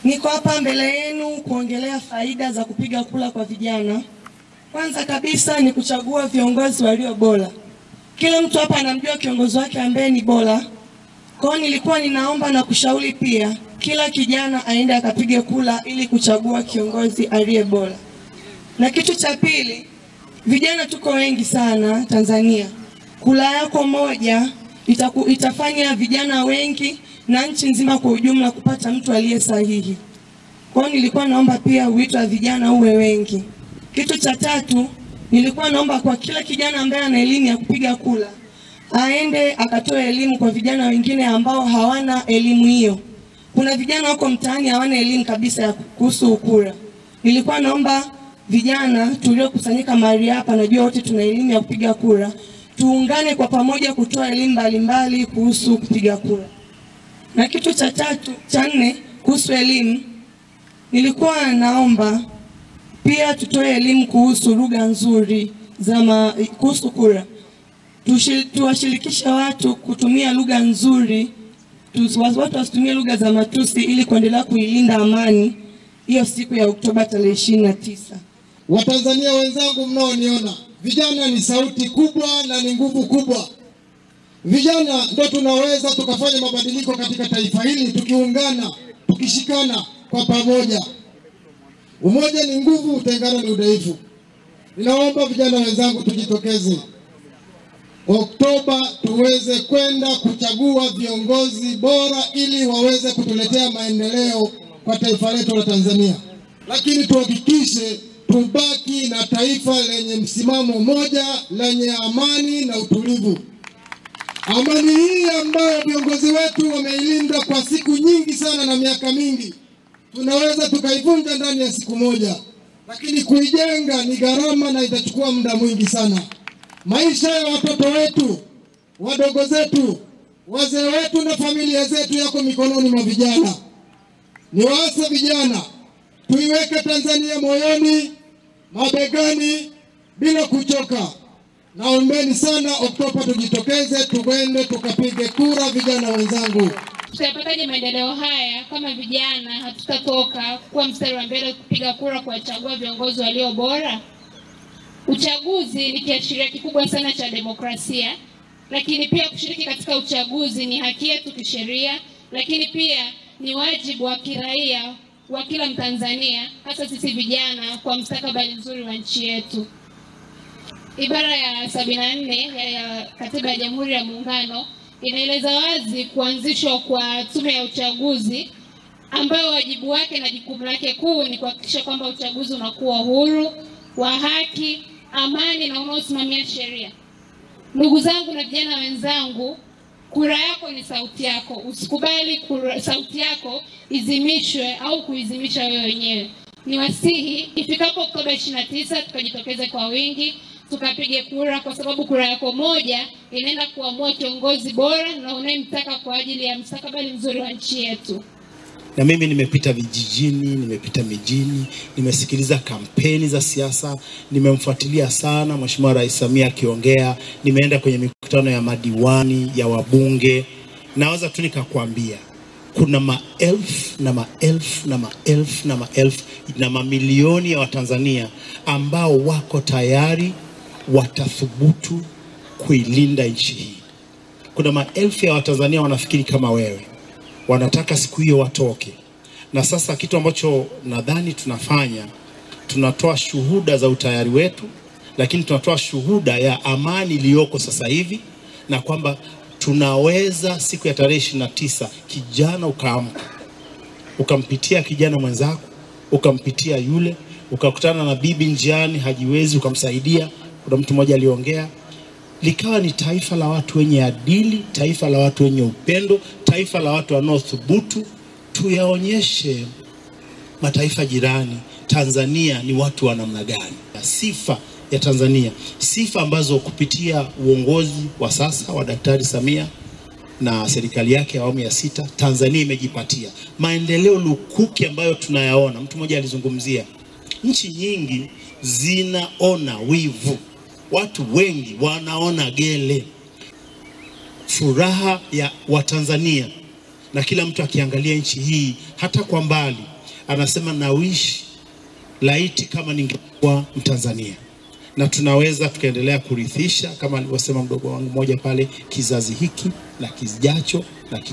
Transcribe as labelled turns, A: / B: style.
A: Niko hapa mbele yenu kuongelea faida za kupiga kura kwa vijana. Kwanza kabisa ni kuchagua viongozi walio bora. Kila mtu hapa anamjua kiongozi wake ambaye ni bora. Kwa hiyo nilikuwa ninaomba na kushauri pia kila kijana aende akapige kura ili kuchagua kiongozi aliye bora. Na kitu cha pili, vijana tuko wengi sana Tanzania. Kura yako moja itafanya vijana wengi na nchi nzima kwa ujumla kupata mtu aliye sahihi. Kwa hiyo nilikuwa naomba pia wito wa vijana uwe wengi. Kitu cha tatu, nilikuwa naomba kwa kila kijana ambaye ana elimu ya kupiga kura aende akatoe elimu kwa vijana wengine ambao hawana elimu hiyo. Kuna vijana wako mtaani hawana elimu kabisa ya kuhusu kura. Nilikuwa naomba vijana tuliokusanyika mahali hapa, najua wote tuna elimu ya kupiga kura, tuungane kwa pamoja kutoa elimu mbalimbali kuhusu kupiga kura. Na kitu cha nne kuhusu elimu, nilikuwa naomba pia tutoe elimu kuhusu lugha nzuri kuhusu kura. Tuwashirikishe watu kutumia lugha nzuri, watu wasitumie lugha za matusi ili kuendelea kuilinda amani hiyo siku ya Oktoba 29.
B: Watanzania wenzangu mnaoniona, vijana ni sauti kubwa na ni nguvu kubwa. Vijana ndio tunaweza tukafanya mabadiliko katika taifa hili tukiungana, tukishikana kwa pamoja. Umoja ni nguvu, utengano ni udhaifu. Ninaomba vijana wenzangu tujitokeze Oktoba tuweze kwenda kuchagua viongozi bora ili waweze kutuletea maendeleo kwa taifa letu la Tanzania. Lakini tuhakikishe tubaki na taifa lenye msimamo moja, lenye amani na utulivu. Amani hii ambayo viongozi wetu wameilinda kwa siku nyingi sana na miaka mingi, tunaweza tukaivunja ndani ya siku moja. Lakini kuijenga ni gharama na itachukua muda mwingi sana. Maisha ya watoto wetu, wadogo zetu, wazee wetu na familia zetu yako mikononi mwa vijana. Niwaasa vijana, tuiweke Tanzania moyoni, mabegani, bila kuchoka. Naombeni sana Oktoba tujitokeze, tuende tukapige kura vijana wenzangu.
C: Tutapataje maendeleo haya kama vijana hatutatoka kwa mstari wa mbele kupiga kura kuwachagua viongozi walio bora? Uchaguzi ni kiashiria kikubwa sana cha demokrasia, lakini pia kushiriki katika uchaguzi ni haki yetu kisheria, lakini pia ni wajibu wa kiraia wa kila Mtanzania, hasa sisi vijana, kwa mustakabali mzuri wa nchi yetu. Ibara ya 74 ya Katiba ya Jamhuri ya Muungano inaeleza wazi kuanzishwa kwa tume ya uchaguzi ambayo wajibu wake na jukumu lake kuu ni kuhakikisha kwamba uchaguzi unakuwa huru, wa haki, amani na unaosimamia sheria. Ndugu zangu na vijana wenzangu, kura yako ni sauti yako. Usikubali sauti yako izimishwe au kuizimisha wewe wenyewe. Niwasihi ifikapo Oktoba 29 tukajitokeze kwa wingi, tukapige kura, kwa sababu kura yako moja inaenda kuamua kiongozi bora na unayemtaka kwa ajili ya mustakabali mzuri wa nchi yetu.
D: Na mimi nimepita vijijini, nimepita mijini, nimesikiliza kampeni za siasa, nimemfuatilia sana Mheshimiwa Rais Samia akiongea, nimeenda kwenye mikutano ya madiwani, ya wabunge. Naweza tu nikakwambia kuna maelfu na maelfu na maelfu na maelfu na mamilioni ya Watanzania ambao wako tayari watathubutu kuilinda nchi hii. Kuna maelfu ya Watanzania wanafikiri kama wewe, wanataka siku hiyo watoke. Na sasa kitu ambacho nadhani tunafanya, tunatoa shuhuda za utayari wetu, lakini tunatoa shuhuda ya amani iliyoko sasa hivi, na kwamba tunaweza siku ya tarehe 29 kijana ukaamka, ukampitia kijana mwenzako, ukampitia yule, ukakutana na bibi njiani hajiwezi, ukamsaidia. Kuna mtu mmoja aliongea, likawa ni taifa la watu wenye adili, taifa la watu wenye upendo, taifa la watu wanaothubutu. Tuyaonyeshe mataifa jirani Tanzania ni watu wa namna gani. Sifa ya Tanzania, sifa ambazo kupitia uongozi wa sasa wa Daktari Samia na serikali yake awamu ya 6, Tanzania imejipatia maendeleo lukuki ambayo tunayaona. Mtu mmoja alizungumzia, nchi nyingi zinaona wivu, watu wengi wanaona gele. Furaha ya Watanzania na kila mtu akiangalia nchi hii hata kwa mbali anasema nawishi laiti kama ningekuwa Mtanzania. Na tunaweza tukaendelea kurithisha kama alivyosema mdogo wangu mmoja pale, kizazi hiki na kijacho na